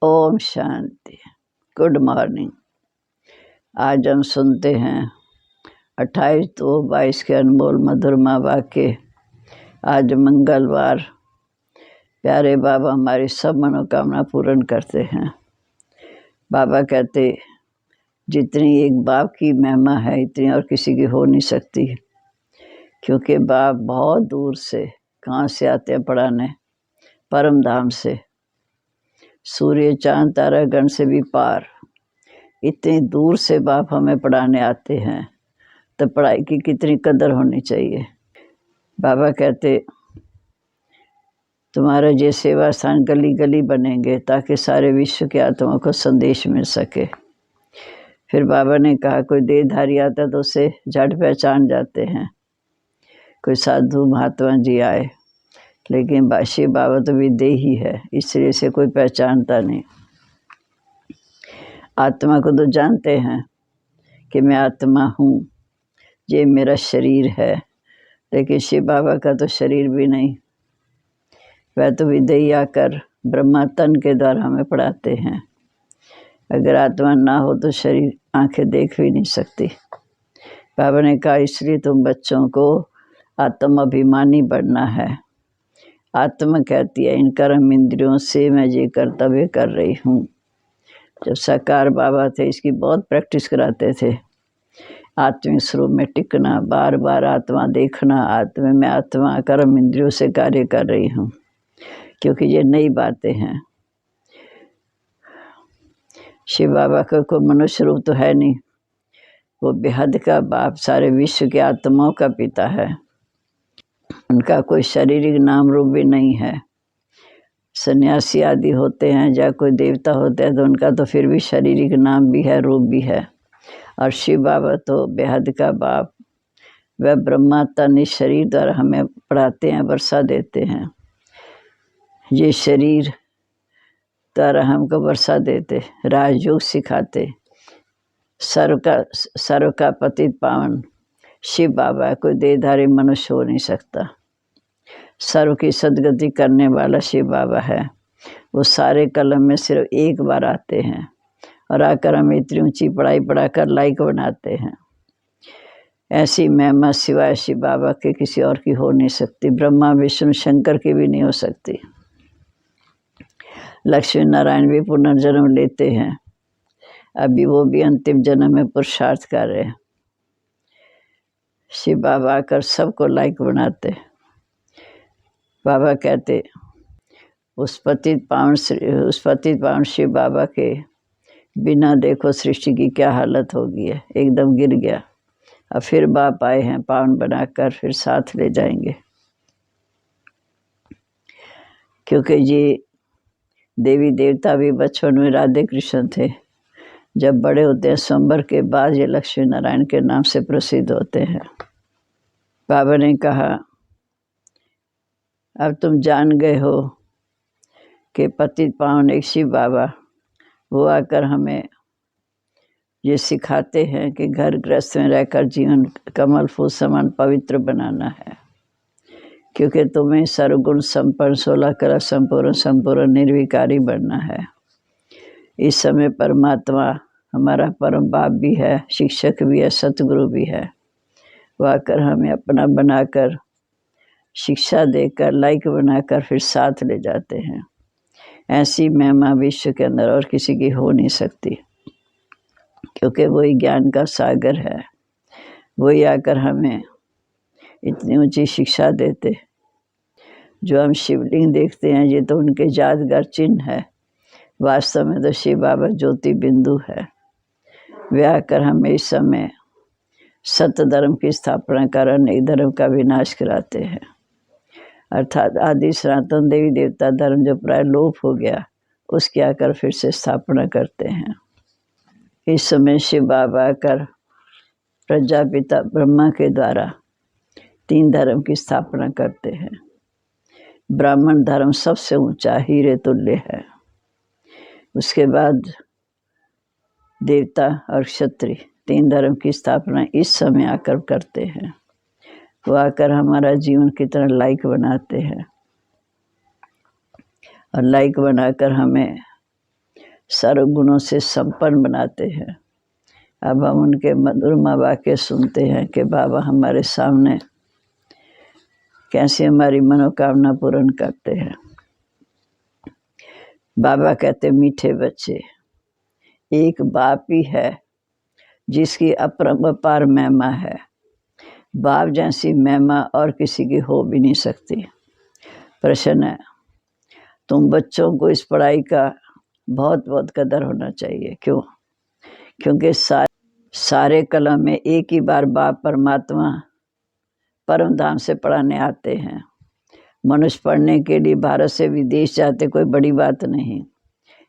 Om Shanti. Good morning. आज हम सुनते हैं 28-22 के अनमोल मधुरमा वाक्य। आज मंगलवार। प्यारे बाबा हमारी सब मनोकामना पूर्ण करते हैं। बाबा कहते जितनी एक बाप की महिमा है इतनी और किसी की हो नहीं सकती, क्योंकि बाप बहुत दूर से कहाँ से आते हैं पढ़ाने, परम धाम से, सूर्य चांद तारा गण से भी पार। इतनी दूर से बाप हमें पढ़ाने आते हैं, तो पढ़ाई की कितनी कदर होनी चाहिए। बाबा कहते तुम्हारा ये सेवा स्थान गली गली बनेंगे ताकि सारे विश्व के आत्मा को संदेश मिल सके। फिर बाबा ने कहा कोई देहधारी आता तो उसे झट पहचान जाते हैं, कोई साधु महात्मा जी आए, लेकिन बाशी बाबा तो विदेही है, इसलिए से कोई पहचानता नहीं। आत्मा को तो जानते हैं कि मैं आत्मा हूँ, ये मेरा शरीर है, लेकिन शिव बाबा का तो शरीर भी नहीं। वह तो विदेही आकर ब्रह्मा तन के द्वारा हमें पढ़ाते हैं। अगर आत्मा ना हो तो शरीर आंखें देख भी नहीं सकती। बाबा ने कहा इसलिए तुम बच्चों को आत्म अभिमानी बनना है। आत्मा कहती है इन कर्म इंद्रियों से मैं ये कर्तव्य कर रही हूँ। जब साकार बाबा थे इसकी बहुत प्रैक्टिस कराते थे। आत्मिक स्वरूप में टिकना, बार बार आत्मा देखना, आत्मा में आत्मा कर्म इंद्रियों से कार्य कर रही हूँ, क्योंकि ये नई बातें हैं। शिव बाबा का कोई मनुष्य रूप तो है नहीं, वो बेहद का बाप, सारे विश्व के आत्माओं का पिता है। उनका कोई शारीरिक नाम रूप भी नहीं है। सन्यासी आदि होते हैं या कोई देवता होते हैं तो उनका तो फिर भी शारीरिक नाम भी है, रूप भी है। और शिव बाबा तो बेहद का बाप, वह ब्रह्मा तन इस शरीर द्वारा हमें पढ़ाते हैं, वर्षा देते हैं। ये शरीर द्वारा हमको वर्षा देते, राजयोग सिखाते। सर्व का पतित पावन शिव बाबा, कोई देहधारी मनुष्य हो नहीं सकता। सर्व की सदगति करने वाला शिव बाबा है। वो सारे कलम में सिर्फ एक बार आते हैं और आकर हमें इतनी ऊंची पढ़ाई पढ़ाकर लायक बनाते हैं। ऐसी महिमा सिवाय शिव बाबा के किसी और की हो नहीं सकती। ब्रह्मा विष्णु शंकर की भी नहीं हो सकती। लक्ष्मी नारायण भी पुनर्जन्म लेते हैं, अभी वो भी अंतिम जन्म में पुरुषार्थ कर रहे हैं। शिव बाबा आकर सबको लायक बनाते। बाबा कहते उस पतित पावन शिव बाबा के बिना देखो सृष्टि की क्या हालत हो गई है, एकदम गिर गया। अब फिर बाप आए हैं पावन बनाकर, फिर साथ ले जाएंगे। क्योंकि ये देवी देवता भी बचपन में राधे कृष्ण थे, जब बड़े होते हैं स्वयंवर के बाद ये लक्ष्मी नारायण के नाम से प्रसिद्ध होते हैं। बाबा ने कहा अब तुम जान गए हो कि पतित पावन एक शिव बाबा, वो आकर हमें ये सिखाते हैं कि घर गृहस्थ में रहकर जीवन कमल फूल समान पवित्र बनाना है। क्योंकि तुम्हें सर्वगुण संपन्न 16 कला संपूर्ण निर्विकारी बनना है। इस समय परमात्मा हमारा परम बाप भी है, शिक्षक भी है, सतगुरु भी है। वो आकर हमें अपना बनाकर, शिक्षा देकर, लायक बनाकर फिर साथ ले जाते हैं। ऐसी महिमा विश्व के अंदर और किसी की हो नहीं सकती, क्योंकि वही ज्ञान का सागर है। वही आकर हमें इतनी ऊंची शिक्षा देते। जो हम शिवलिंग देखते हैं ये तो उनके यादगार चिन्ह है, वास्तव में तो शिव बाबा ज्योति बिंदु है। वे आकर हमें इस समय सत्य धर्म की स्थापना कर अनेक धर्म का विनाश कराते हैं। अर्थात आदि सनातन देवी देवता धर्म जो प्राय लोप हो गया, उसकी आकर फिर से स्थापना करते हैं। इस समय शिव बाबा आकर प्रजापिता ब्रह्मा के द्वारा 3 धर्म की स्थापना करते हैं। ब्राह्मण धर्म सबसे ऊंचा हीरे तुल्य है। उसके बाद देवता और क्षत्रिय 3 धर्म की स्थापना इस समय आकर करते हैं। वो आकर हमारा जीवन कितना लायक बनाते हैं, और लायक बनाकर हमें सर्वगुणों से संपन्न बनाते हैं। अब हम उनके मधुरमा वाक्य सुनते हैं कि बाबा हमारे सामने कैसे हमारी मनोकामना पूर्ण करते हैं। बाबा कहते मीठे बच्चे, एक बाप ही है जिसकी अपरंपार महिमा है। बाप जैसी महिमा और किसी की हो भी नहीं सकती। प्रश्न है, तुम बच्चों को इस पढ़ाई का बहुत बहुत कदर होना चाहिए। क्यों? क्योंकि सारे कलम में एक ही बार बाप परमात्मा परम धाम से पढ़ाने आते हैं। मनुष्य पढ़ने के लिए भारत से विदेश जाते कोई बड़ी बात नहीं,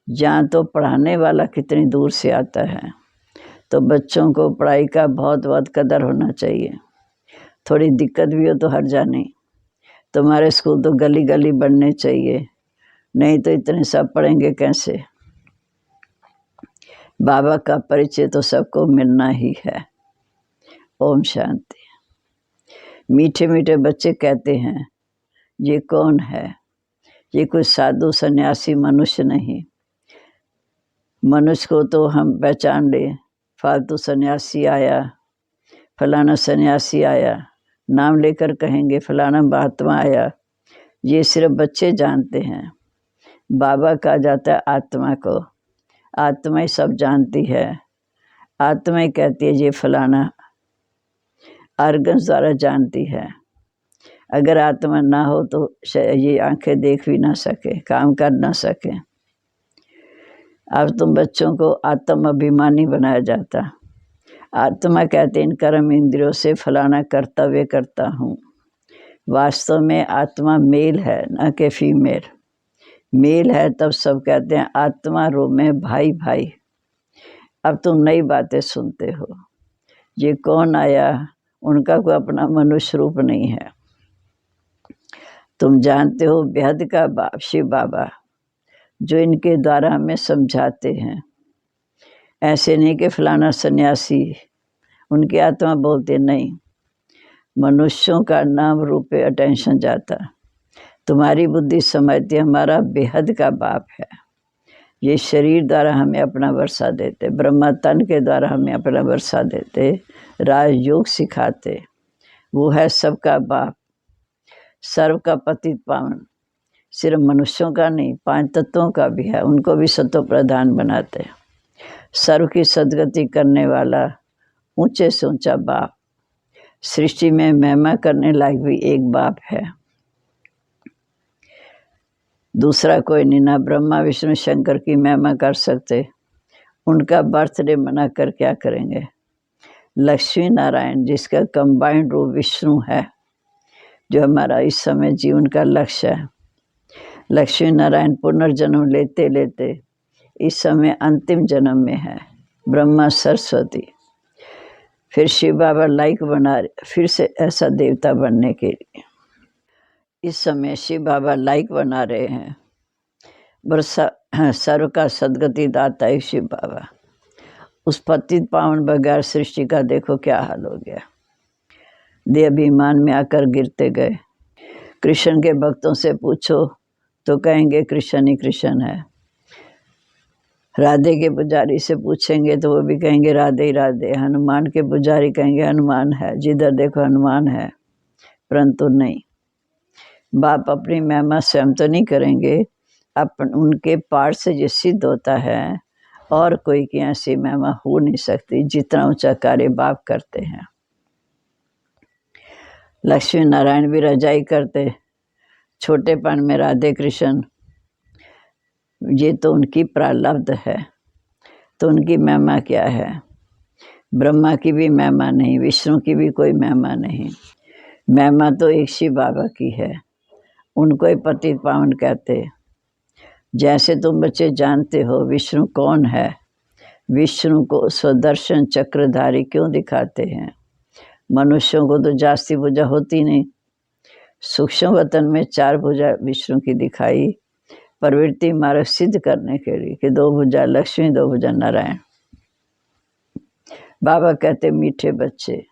जहाँ तो पढ़ाने वाला कितनी दूर से आता है। तो बच्चों को पढ़ाई का बहुत बहुत कदर होना चाहिए। थोड़ी दिक्कत भी हो तो हट जानी। तुम्हारे स्कूल तो गली गली बनने चाहिए, नहीं तो इतने सब पढ़ेंगे कैसे। बाबा का परिचय तो सबको मिलना ही है। ओम शांति। मीठे मीठे बच्चे कहते हैं, ये कौन है? ये कोई साधु सन्यासी मनुष्य नहीं। मनुष्य को तो हम पहचान ले, फालतू सन्यासी आया, फलाना सन्यासी आया, नाम लेकर कहेंगे फलाना महात्मा आया। ये सिर्फ बच्चे जानते हैं। बाबा कहा जाता है आत्मा को। आत्मा ही सब जानती है। आत्मा ही कहती है ये फलाना, ऑर्गन्स द्वारा जानती है। अगर आत्मा ना हो तो ये आंखें देख भी ना सके, काम कर ना सके। अब तुम बच्चों को आत्म अभिमानी बनाया जाता। आत्मा कहते इन कर्म इंद्रियों से फलाना कर्तव्य करता हूँ। वास्तव में आत्मा मेल है, न कि फीमेल। मेल है तब सब कहते हैं आत्मा रूप में भाई भाई। अब तुम नई बातें सुनते हो। ये कौन आया? उनका कोई अपना मनुष्य रूप नहीं है। तुम जानते हो बेहद का बाप शिव बाबा, जो इनके द्वारा हमें समझाते हैं। ऐसे नहीं कि फलाना सन्यासी, उनकी आत्मा बोलते नहीं। मनुष्यों का नाम रूप पे अटेंशन जाता। तुम्हारी बुद्धि समझती हमारा बेहद का बाप है। ये शरीर द्वारा हमें अपना वर्षा देते, ब्रह्मा तन के द्वारा हमें अपना वर्षा देते, राजयोग सिखाते। वो है सबका बाप, सर्व का पतित पावन। सिर्फ मनुष्यों का नहीं, 5 तत्वों का भी है, उनको भी सत्व प्रधान बनाते। सर्व की सदगति करने वाला ऊंचे से ऊंचा बाप। सृष्टि में महिमा करने लायक भी एक बाप है, दूसरा कोई नहीं। ना ब्रह्मा विष्णु शंकर की महिमा कर सकते। उनका बर्थडे मना कर क्या करेंगे। लक्ष्मी नारायण जिसका कंबाइंड रूप विष्णु है, जो हमारा इस समय जीवन का लक्ष्य है। लक्ष्मी नारायण पुनर्जन्म लेते लेते इस समय अंतिम जन्म में है। ब्रह्मा सरस्वती, फिर शिव बाबा लाइक बना फिर से ऐसा देवता बनने के लिए। इस समय शिव बाबा लाइक बना रहे हैं। बरसा सर्व का सदगति दाता है शिव बाबा। उस पतित पावन बगैर सृष्टि का देखो क्या हाल हो गया। देह अभिमान में आकर गिरते गए। कृष्ण के भक्तों से पूछो तो कहेंगे कृष्ण ही कृष्ण है। राधे के पुजारी से पूछेंगे तो वो भी कहेंगे राधे ही राधे। हनुमान के पुजारी कहेंगे हनुमान है, जिधर देखो हनुमान है। परंतु नहीं, बाप अपनी महिमा स्वयं तो नहीं करेंगे, अपन उनके पाठ से जो सिद्ध होता है। और कोई की ऐसी महिमा हो नहीं सकती जितना ऊंचा कार्य बाप करते हैं। लक्ष्मी नारायण भी रजाई करते, छोटेपन में राधे कृष्ण, ये तो उनकी प्रारब्ध है। तो उनकी महिमा क्या है। ब्रह्मा की भी महिमा नहीं, विष्णु की भी कोई महिमा नहीं। महिमा तो एक शिव बाबा की है, उनको ही पतित पावन कहते। जैसे तुम बच्चे जानते हो विष्णु कौन है। विष्णु को स्वदर्शन चक्रधारी क्यों दिखाते हैं। मनुष्यों को तो जास्ती भुजा होती नहीं। सूक्ष्म वतन में 4 भुजा विष्णु की दिखाई, प्रवृत्ति मार्ग सिद्ध करने के लिए कि 2 भुजा लक्ष्मी 2 भुजा नारायण। बाबा कहते मीठे बच्चे,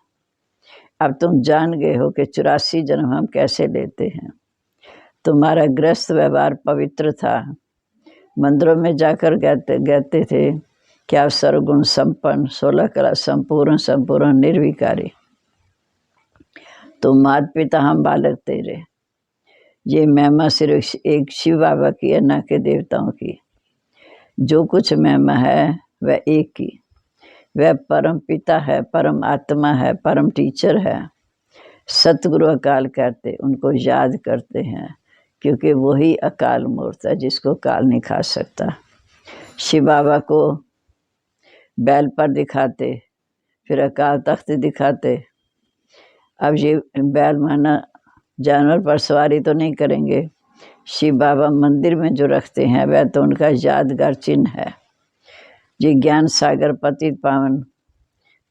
अब तुम जान गए हो कि 84 जन्म हम कैसे लेते हैं। तुम्हारा गृहस्थ व्यवहार पवित्र था, मंदिरों में जाकर कहते थे कि आप सर्वगुण संपन्न, 16 कला संपूर्ण, संपूर्ण निर्विकारी, तो माता पिता हम बालक तेरे। ये महिमा सिर्फ एक शिव बाबा की है, न के देवताओं की। जो कुछ महिमा है वह एक की, वह परम पिता है, परम आत्मा है, परम टीचर है। सतगुरु अकाल करते उनको याद करते हैं, क्योंकि वही अकाल मूर्त है जिसको काल नहीं खा सकता। शिव बाबा को बैल पर दिखाते, फिर अकाल तख्त दिखाते। अब ये बैल माना जानवर पर सवारी तो नहीं करेंगे। शिव बाबा मंदिर में जो रखते हैं वह तो उनका यादगार चिन्ह है। ये ज्ञान सागर पतित पावन,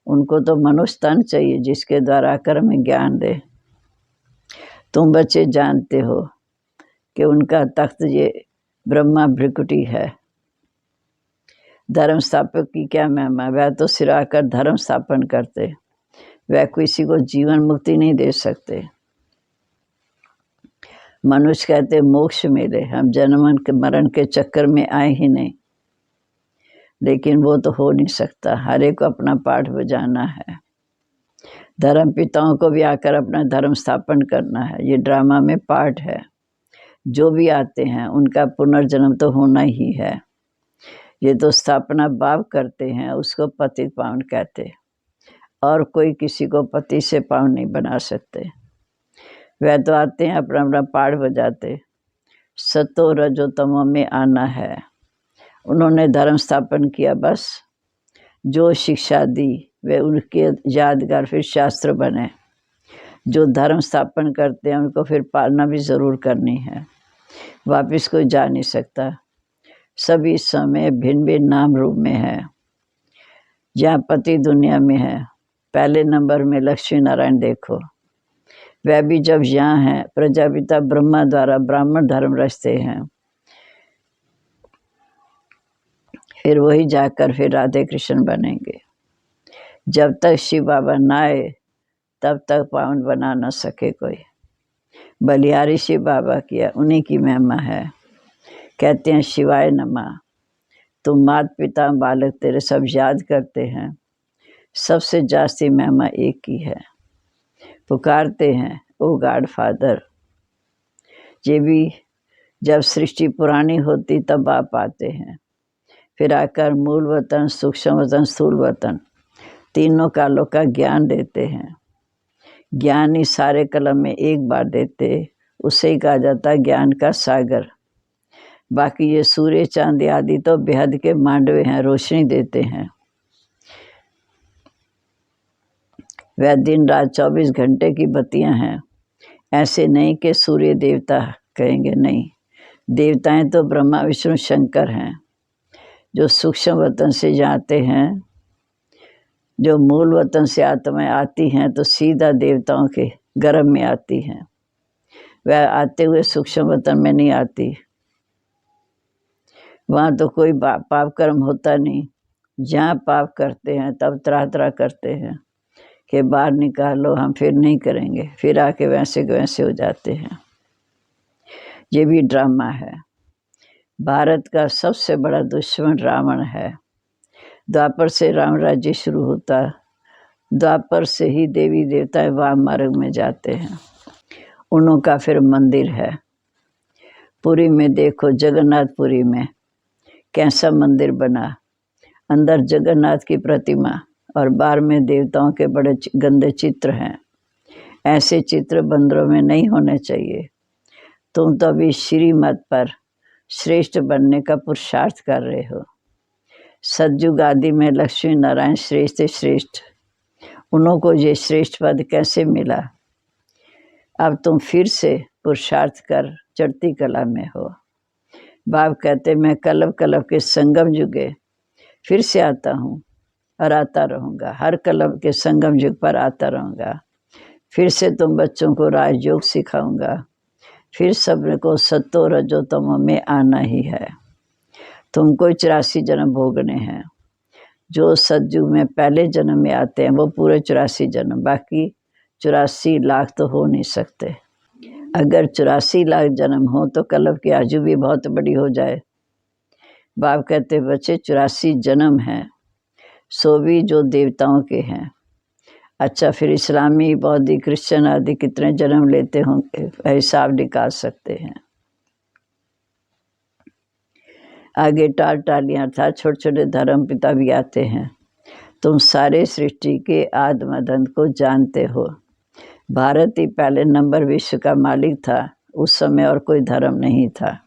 उनको तो मनुष्य तन चाहिए जिसके द्वारा आकर हमें ज्ञान दे। तुम बच्चे जानते हो कि उनका तख्त ये ब्रह्मा भ्रिकुटी है। धर्म स्थापक की क्या महिमा, वह तो सिराकर धर्म स्थापन करते, वह किसी को जीवन मुक्ति नहीं दे सकते। मनुष्य कहते मोक्ष मिले, हम जन्म मरण के चक्कर में आए ही नहीं, लेकिन वो तो हो नहीं सकता। हर एक को अपना पाठ बजाना है। धर्म पिताओं को भी आकर अपना धर्म स्थापन करना है। ये ड्रामा में पार्ट है। जो भी आते हैं उनका पुनर्जन्म तो होना ही है। ये तो स्थापना बाप करते हैं, उसको पतित पावन कहते, और कोई किसी को पति से पावन नहीं बना सकते। वह तो आते हैं अपना अपना पाठ बजाते। सतो रजो तमो में आना है। उन्होंने धर्म स्थापन किया, बस जो शिक्षा दी वे उनके यादगार फिर शास्त्र बने। जो धर्म स्थापन करते हैं उनको फिर पालना भी ज़रूर करनी है, वापस कोई जा नहीं सकता। सभी समय भिन्न भिन्न नाम रूप में है। जहाँ पति दुनिया में है, पहले नंबर में लक्ष्मी नारायण देखो, वह भी जब यहाँ हैं प्रजापिता ब्रह्मा द्वारा ब्राह्मण धर्म रचते हैं, फिर वही जाकर फिर राधे कृष्ण बनेंगे। जब तक शिव बाबा ना आए तब तक पावन बना न सके कोई। बलिहारी शिव बाबा किया, उन्हीं की महिमा है। कहते हैं शिवाय नमः। तुम माता पिता बालक तेरे सब याद करते हैं, सबसे जास्ती महिमा एक की है। पुकारते हैं ओ गॉड फादर। ये भी जब सृष्टि पुरानी होती तब आप आते हैं, फिर आकर मूल वतन, सूक्ष्म वतन, स्थूल वतन, तीनों कालों का ज्ञान देते हैं। ज्ञान ही सारे कलम में एक बार देते, उसे ही कहा जाता है ज्ञान का सागर। बाकी ये सूर्य चांद आदि तो बेहद के मांडवे हैं, रोशनी देते हैं। वह दिन रात 24 घंटे की बत्तियां हैं। ऐसे नहीं कि सूर्य देवता कहेंगे, नहीं। देवताएं तो ब्रह्मा विष्णु शंकर हैं, जो सूक्ष्म वतन से जाते हैं। जो मूल वतन से आत्माएं आती हैं तो सीधा देवताओं के गर्भ में आती हैं। वह आते हुए सूक्ष्म वतन में नहीं आती। वहाँ तो कोई पाप कर्म होता नहीं। जहाँ पाप करते हैं तब तरह तरह करते हैं कि बाहर निकालो, हम फिर नहीं करेंगे, फिर आके वैसे के वैसे हो जाते हैं। ये भी ड्रामा है। भारत का सबसे बड़ा दुश्मन रावण है। द्वापर से राम राज्य शुरू होता, द्वापर से ही देवी देवता वाम मार्ग में जाते हैं। उन्हों का फिर मंदिर है। पुरी में देखो, जगन्नाथपुरी में कैसा मंदिर बना। अंदर जगन्नाथ की प्रतिमा और बाहर में देवताओं के बड़े गंदे चित्र हैं। ऐसे चित्र मंदिरों में नहीं होने चाहिए। तुम तो अभी श्रीमत पर श्रेष्ठ बनने का पुरुषार्थ कर रहे हो। सतयुग आदि में लक्ष्मी नारायण श्रेष्ठ से श्रेष्ठ, उन्हों को ये श्रेष्ठ पद कैसे मिला। अब तुम फिर से पुरुषार्थ कर चढ़ती कला में हो। बाप कहते मैं कलव कलव के संगम युगे फिर से आता हूँ और आता रहूँगा। हर कलव के संगम युग पर आता रहूँगा। फिर से तुम बच्चों को राजयोग सिखाऊंगा। फिर सबको सत्तो रजो तमो में आना ही है। तुमको 84 जन्म भोगने हैं। जो सतयुग में पहले जन्म में आते हैं वो पूरे 84 जन्म, बाकी 84 लाख तो हो नहीं सकते। अगर 84 लाख जन्म हो तो कलव की आयु भी बहुत बड़ी हो जाए। बाप कहते बच्चे 84 जन्म हैं, सो भी जो देवताओं के हैं। अच्छा, फिर इस्लामी, बौद्धिक, क्रिश्चियन आदि कितने जन्म लेते होंगे, हिसाब निकाल सकते हैं। आगे टालियाँ था, छोटे छोटे धर्म पिता भी आते हैं। तुम सारे सृष्टि के आदि मदन को जानते हो। भारत ही पहले नंबर विश्व का मालिक था, उस समय और कोई धर्म नहीं था।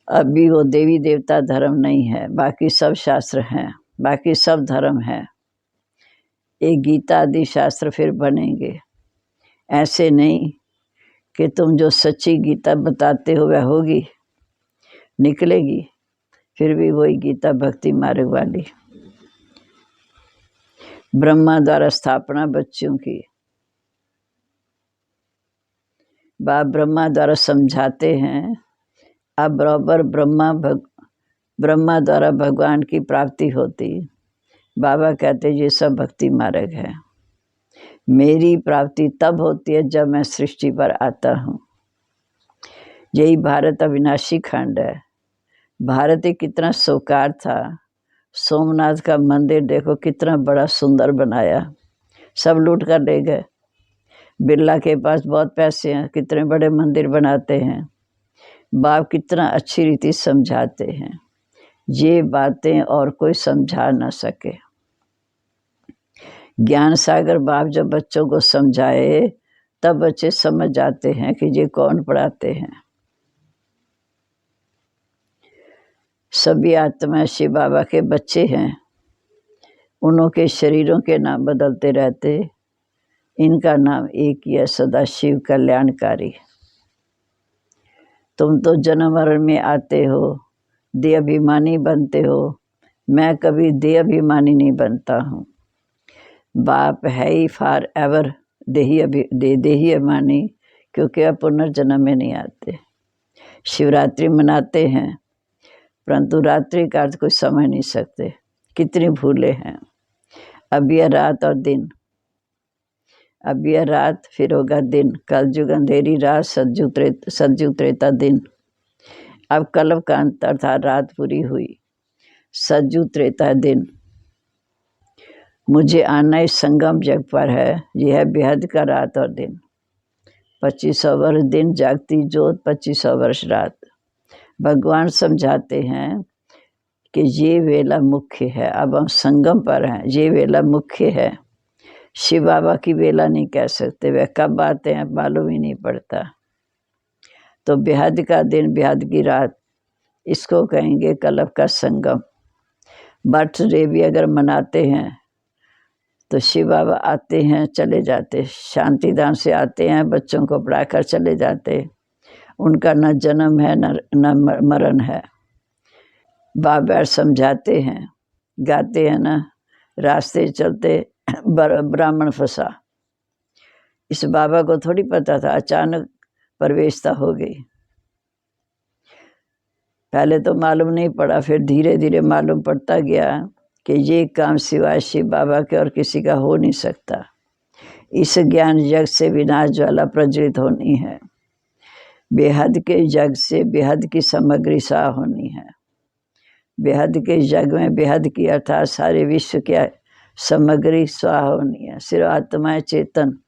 अभी वो देवी देवता धर्म नहीं है, बाकी सब शास्त्र हैं, बाकी सब धर्म है। एक गीता आदि शास्त्र फिर बनेंगे। ऐसे नहीं कि तुम जो सच्ची गीता बताते हो वह होगी, निकलेगी फिर भी वही गीता भक्ति मार्ग वाली। ब्रह्मा द्वारा स्थापना बच्चों की, बाप ब्रह्मा द्वारा समझाते हैं। अब बराबर ब्रह्मा द्वारा भगवान की प्राप्ति होती। बाबा कहते ये सब भक्ति मार्ग है। मेरी प्राप्ति तब होती है जब मैं सृष्टि पर आता हूँ। यही भारत अविनाशी खंड है। भारत ही कितना सोकार था। सोमनाथ का मंदिर देखो कितना बड़ा सुंदर बनाया, सब लूट कर ले गए। बिरला के पास बहुत पैसे हैं, कितने बड़े मंदिर बनाते हैं। बाप कितना अच्छी रीति समझाते हैं, ये बातें और कोई समझा न सके। ज्ञान सागर बाप जब बच्चों को समझाए तब बच्चे समझ जाते हैं कि ये कौन पढ़ाते हैं। सभी आत्मा शिव बाबा के बच्चे हैं। उन्हों के शरीरों के नाम बदलते रहते, इनका नाम एक ही है, सदाशिव कल्याणकारी। तुम तो जन्म मरण में आते हो, देह अभिमानी बनते हो। मैं कभी देह अभिमानी नहीं बनता हूँ। बाप है ही फॉर एवर देही अभिमानी, क्योंकि अब पुनर्जन्म में नहीं आते। शिवरात्रि मनाते हैं, परंतु रात्रि का अर्थ कोई समझ नहीं सकते, कितनी भूले हैं। अब यह रात और दिन, अब यह रात फिर होगा दिन। कलयुग अंधेरी रात, सतयुग त्रेता दिन। अब कलप का अंतर था, रात पूरी हुई, सतयुग त्रेता दिन। मुझे आना इस संगम जग पर है, यह है बेहद का रात और दिन। 2500 वर्ष दिन जागती जोत, 2500 वर्ष रात। भगवान समझाते हैं कि ये वेला मुख्य है। अब हम संगम पर हैं, ये वेला मुख्य है। शिव बाबा की वेला नहीं कह सकते, वह कब आते हैं मालूम ही नहीं पड़ता। तो बेहद का दिन, बेहद की रात, इसको कहेंगे कलप का संगम। बर्थडे भी अगर मनाते हैं तो शिव बाबा आते हैं चले जाते, शांतिधाम से आते हैं, बच्चों को पढ़ाकर चले जाते। उनका न जन्म है न मरण है। बाबा समझाते हैं, गाते हैं ना, रास्ते चलते ब्राह्मण फंसा। इस बाबा को थोड़ी पता था, अचानक प्रवेशता हो गई। पहले तो मालूम नहीं पड़ा, फिर धीरे धीरे मालूम पड़ता गया कि ये काम सिवाय शिव बाबा के और किसी का हो नहीं सकता। इस ज्ञान जग से विनाश ज्वाला प्रज्वलित होनी है। बेहद के जग से बेहद की सामग्री सा होनी है। बेहद के जग में बेहद की अर्थात सारे विश्व की सामग्री स्वा होनी है। सिर्फ आत्माएं चेतन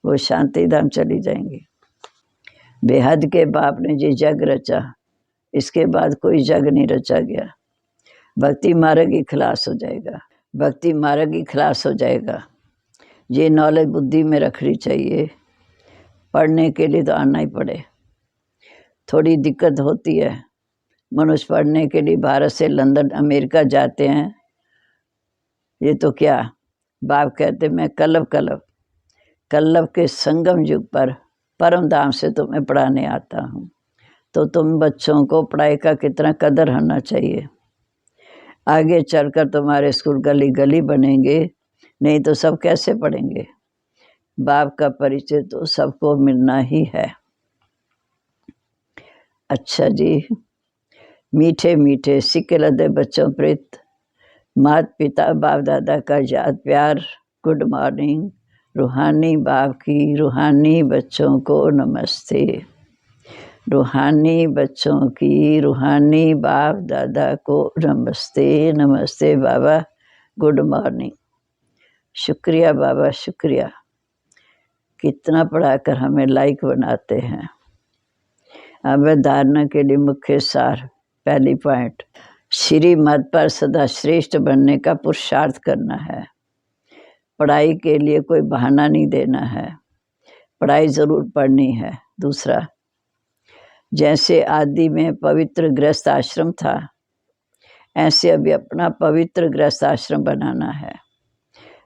वो शांति धाम चली जाएंगी। बेहद के बाप ने ये जग रचा, इसके बाद कोई जग नहीं रचा गया। भक्ति मार्ग ही खलास हो जाएगा, भक्ति मार्ग ही खलास हो जाएगा। ये नॉलेज बुद्धि में रखनी चाहिए। पढ़ने के लिए तो आना ही पड़े। थोड़ी दिक्कत होती है, मनुष्य पढ़ने के लिए भारत से लंदन अमेरिका जाते हैं। ये तो क्या, बाप कहते मैं कल्लभ के संगम युग पर परम धाम से तुम्हें पढ़ाने आता हूँ। तो तुम बच्चों को पढ़ाई का कितना कदर होना चाहिए। आगे चलकर तुम्हारे स्कूल गली गली बनेंगे, नहीं तो सब कैसे पढ़ेंगे। बाप का परिचय तो सबको मिलना ही है। अच्छा जी, मीठे मीठे सिक्के लदे बच्चों प्रीत, माता पिता बाप दादा का याद प्यार, गुड मॉर्निंग। रूहानी बाप की रूहानी बच्चों को नमस्ते। रूहानी बच्चों की रूहानी बाप दादा को नमस्ते। नमस्ते बाबा, गुड मॉर्निंग। शुक्रिया बाबा, शुक्रिया। कितना पढ़ाकर हमें लाइक बनाते हैं। अब धारणा के लिए मुख्य सार। पहली पॉइंट, श्री मत पर सदा श्रेष्ठ बनने का पुरुषार्थ करना है। पढ़ाई के लिए कोई बहाना नहीं देना है, पढ़ाई ज़रूर पढ़नी है। दूसरा, जैसे आदि में पवित्र गृहस्थ आश्रम था, ऐसे अभी अपना पवित्र गृहस्थ आश्रम बनाना है।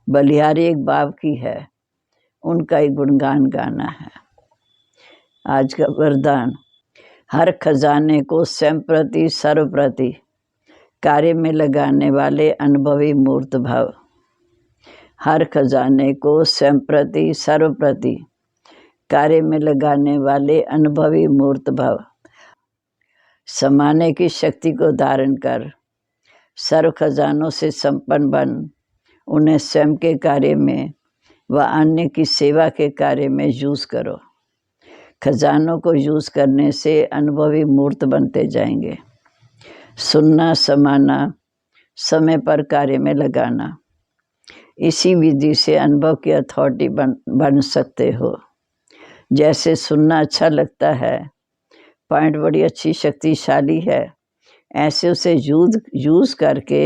बलिहारी एक बाप की है, उनका ही गुणगान गाना है। आज का वरदान, हर खजाने को स्वयं प्रति सर्वप्रति कार्य में लगाने वाले अनुभवी मूर्त भाव। हर खजाने को स्वयं प्रति सर्वप्रति कार्य में लगाने वाले अनुभवी मूर्त भाव। समाने की शक्ति को धारण कर सर्व खजानों से संपन्न बन उन्हें स्वयं के कार्य में व अन्य की सेवा के कार्य में यूज करो। खजानों को यूज करने से अनुभवी मूर्त बनते जाएंगे। सुनना, समाना, समय पर कार्य में लगाना, इसी विधि से अनुभव की अथॉरिटी बन सकते हो। जैसे सुनना अच्छा लगता है, पॉइंट बड़ी अच्छी शक्तिशाली है, ऐसे उसे यूज करके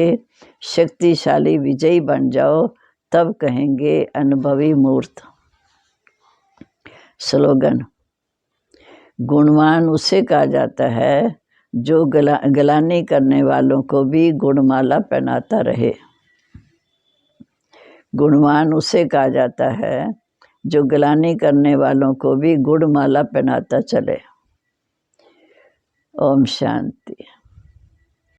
शक्तिशाली विजयी बन जाओ, तब कहेंगे अनुभवी मूर्त। स्लोगन, गुणवान उसे कहा जाता है जो गलानी करने वालों को भी गुणमाला पहनाता रहे। गुणवान उसे कहा जाता है जो गलानी करने वालों को भी गुणमाला पहनाता चले। ओम शांति।